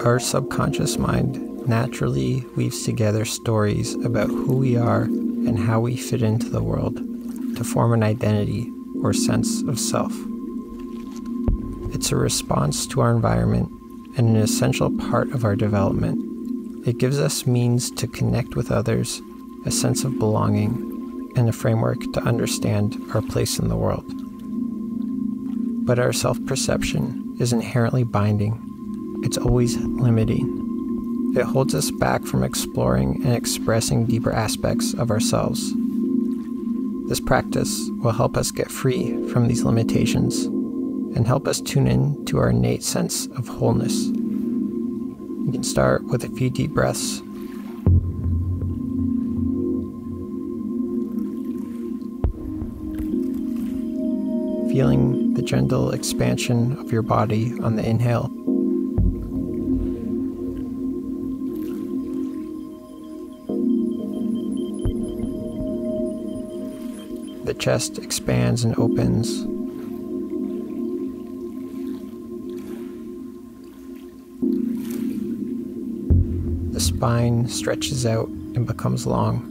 Our subconscious mind naturally weaves together stories about who we are and how we fit into the world to form an identity or sense of self. It's a response to our environment and an essential part of our development. It gives us means to connect with others, a sense of belonging, and a framework to understand our place in the world. But our self-perception is inherently binding. It's always limiting. It holds us back from exploring and expressing deeper aspects of ourselves. This practice will help us get free from these limitations and help us tune in to our innate sense of wholeness. You can start with a few deep breaths. Feeling the gentle expansion of your body on the inhale. The chest expands and opens. The spine stretches out and becomes long.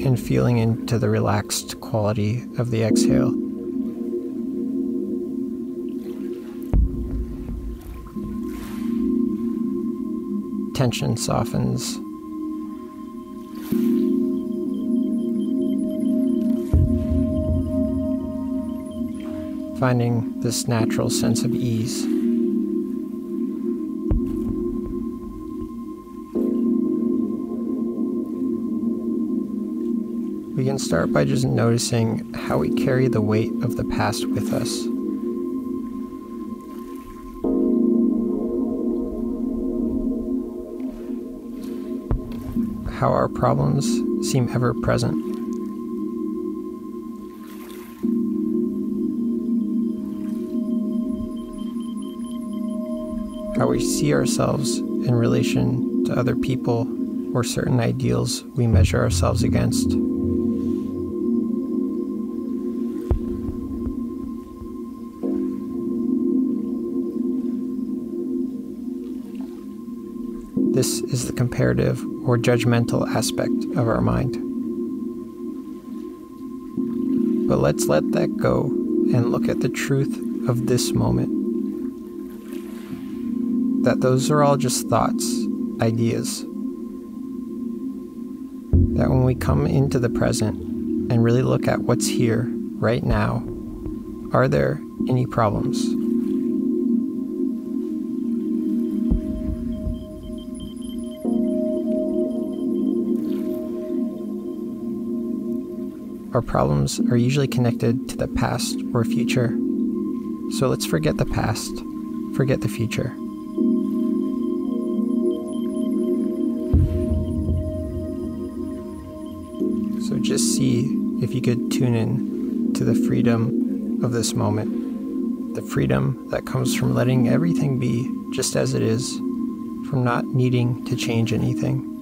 And feeling into the relaxed quality of the exhale. Tension softens. Finding this natural sense of ease. We can start by just noticing how we carry the weight of the past with us. How our problems seem ever present. How we see ourselves in relation to other people or certain ideals we measure ourselves against. This is the comparative or judgmental aspect of our mind. But let's let that go and look at the truth of this moment. That those are all just thoughts, ideas. That when we come into the present and really look at what's here, right now, are there any problems? Our problems are usually connected to the past or future. So let's forget the past, forget the future. So just see if you could tune in to the freedom of this moment. The freedom that comes from letting everything be just as it is, from not needing to change anything.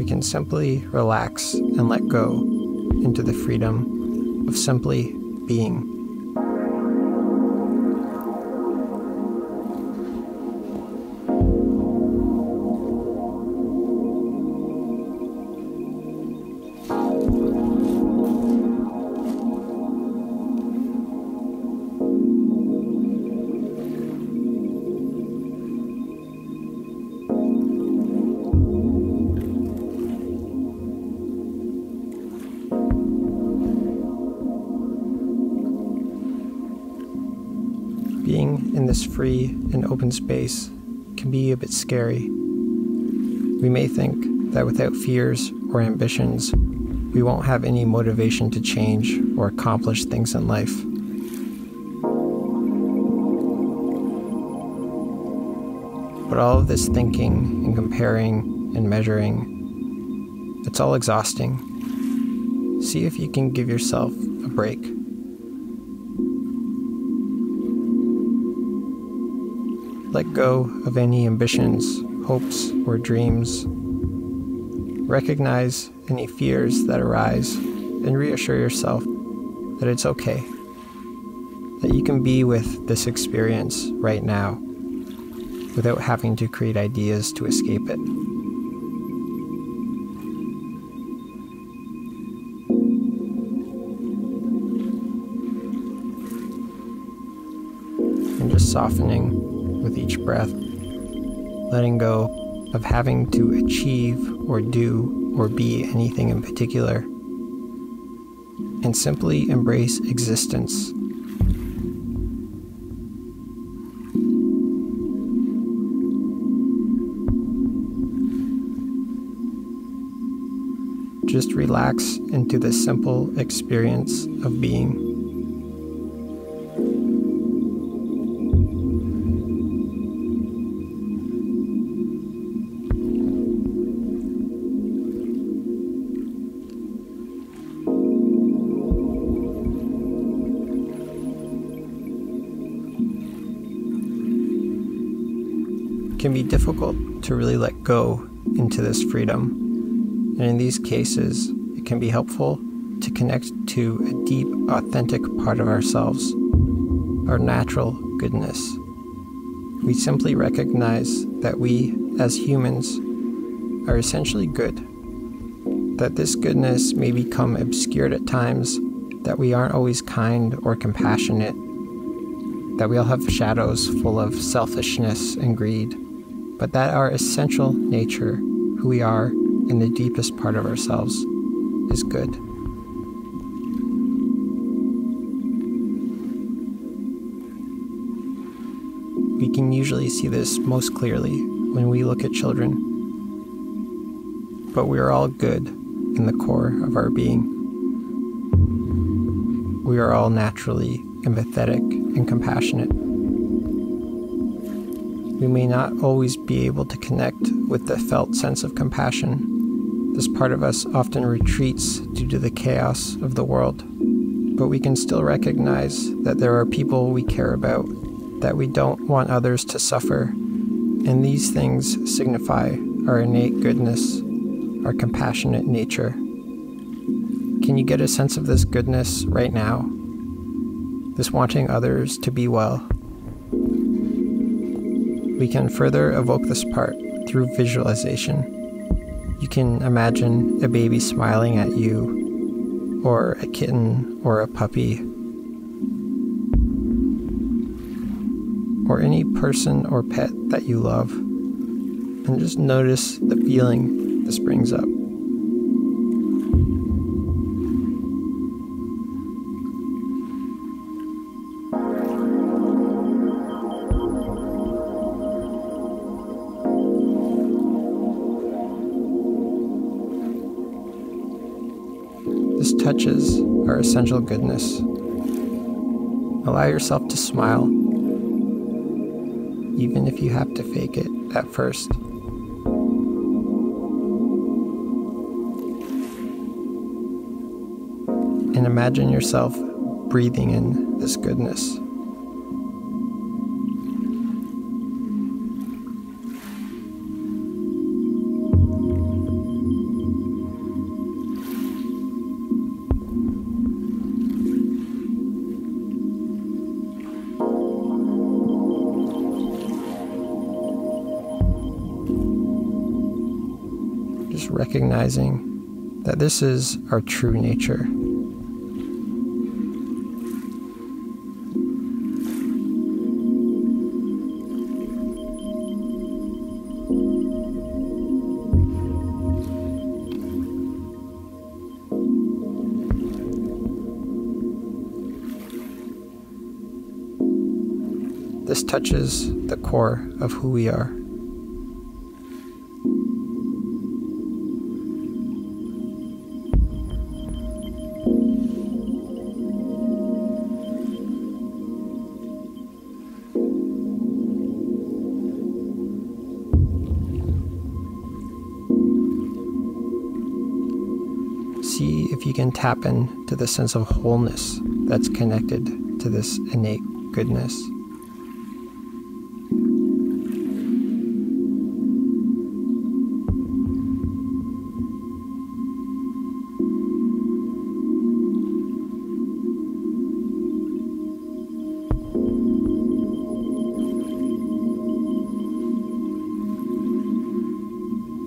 Can simply relax and let go into the freedom of simply being. Being in this free and open space can be a bit scary. We may think that without fears or ambitions, we won't have any motivation to change or accomplish things in life. But all of this thinking and comparing and measuring, it's all exhausting. See if you can give yourself a break. Let go of any ambitions, hopes, or dreams. Recognize any fears that arise and reassure yourself that it's okay, that you can be with this experience right now without having to create ideas to escape it. And just softening with each breath, letting go of having to achieve or do or be anything in particular, and simply embrace existence. Just relax into the simple experience of being. It can be difficult to really let go into this freedom. And in these cases, it can be helpful to connect to a deep, authentic part of ourselves, our natural goodness. We simply recognize that we, as humans, are essentially good, that this goodness may become obscured at times, that we aren't always kind or compassionate, that we all have shadows full of selfishness and greed, but that our essential nature, who we are, in the deepest part of ourselves, is good. We can usually see this most clearly when we look at children, but we are all good in the core of our being. We are all naturally empathetic and compassionate. We may not always be able to connect with the felt sense of compassion. This part of us often retreats due to the chaos of the world, but we can still recognize that there are people we care about, that we don't want others to suffer, and these things signify our innate goodness, our compassionate nature. Can you get a sense of this goodness right now? This wanting others to be well? We can further evoke this part through visualization. You can imagine a baby smiling at you, or a kitten or a puppy, or any person or pet that you love, and just notice the feeling this brings up. This touches our essential goodness. Allow yourself to smile, even if you have to fake it at first. And imagine yourself breathing in this goodness. Just recognizing that this is our true nature. This touches the core of who we are. See if you can tap into the sense of wholeness that's connected to this innate goodness.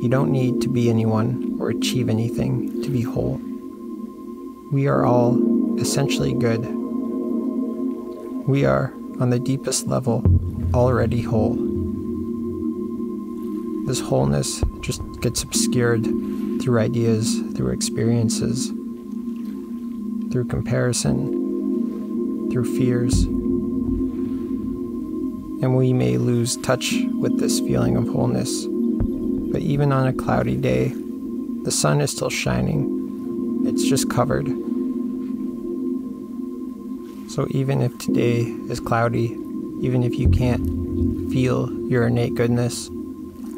You don't need to be anyone or achieve anything to be whole. We are all essentially good. We are, on the deepest level, already whole. This wholeness just gets obscured through ideas, through experiences, through comparison, through fears. And we may lose touch with this feeling of wholeness. But even on a cloudy day, the sun is still shining. It's just covered. So even if today is cloudy, even if you can't feel your innate goodness,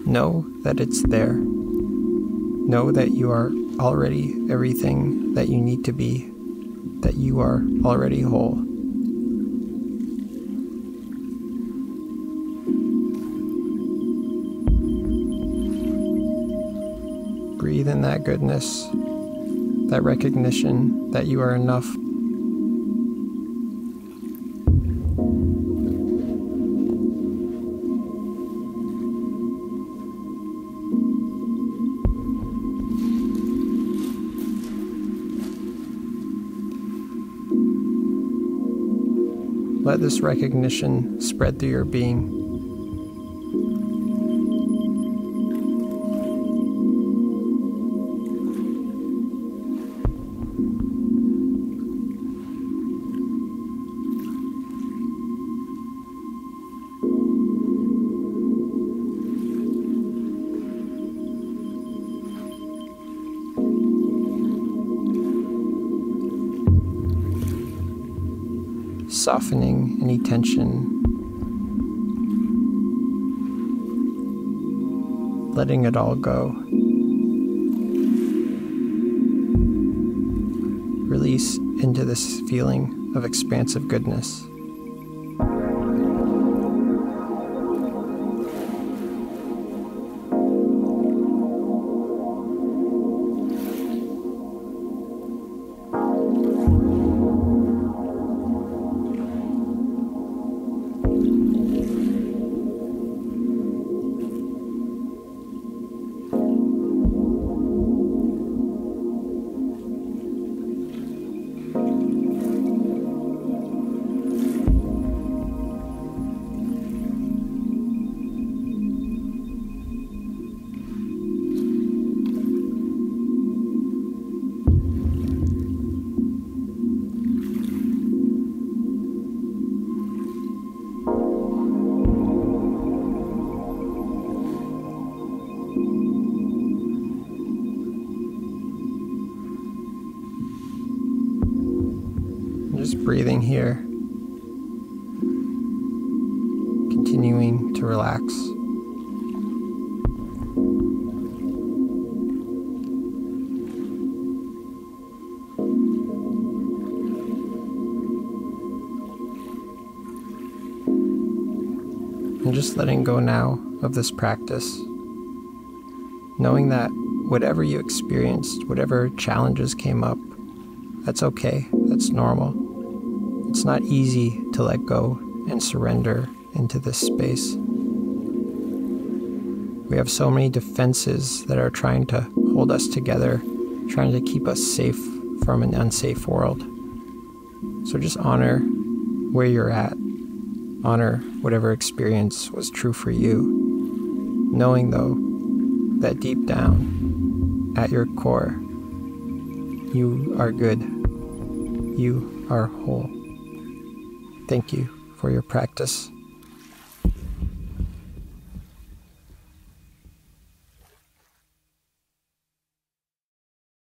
know that it's there. Know that you are already everything that you need to be, that you are already whole. Breathe in that goodness, that recognition that you are enough. Let this recognition spread through your being. Softening any tension, letting it all go. Release into this feeling of expansive goodness. Just breathing here, continuing to relax. And just letting go now of this practice, knowing that whatever you experienced, whatever challenges came up, that's okay, that's normal. It's not easy to let go and surrender into this space. We have so many defenses that are trying to hold us together, trying to keep us safe from an unsafe world. So just honor where you're at. Honor whatever experience was true for you. Knowing, though, that deep down, at your core, you are good. You are whole. Thank you for your practice.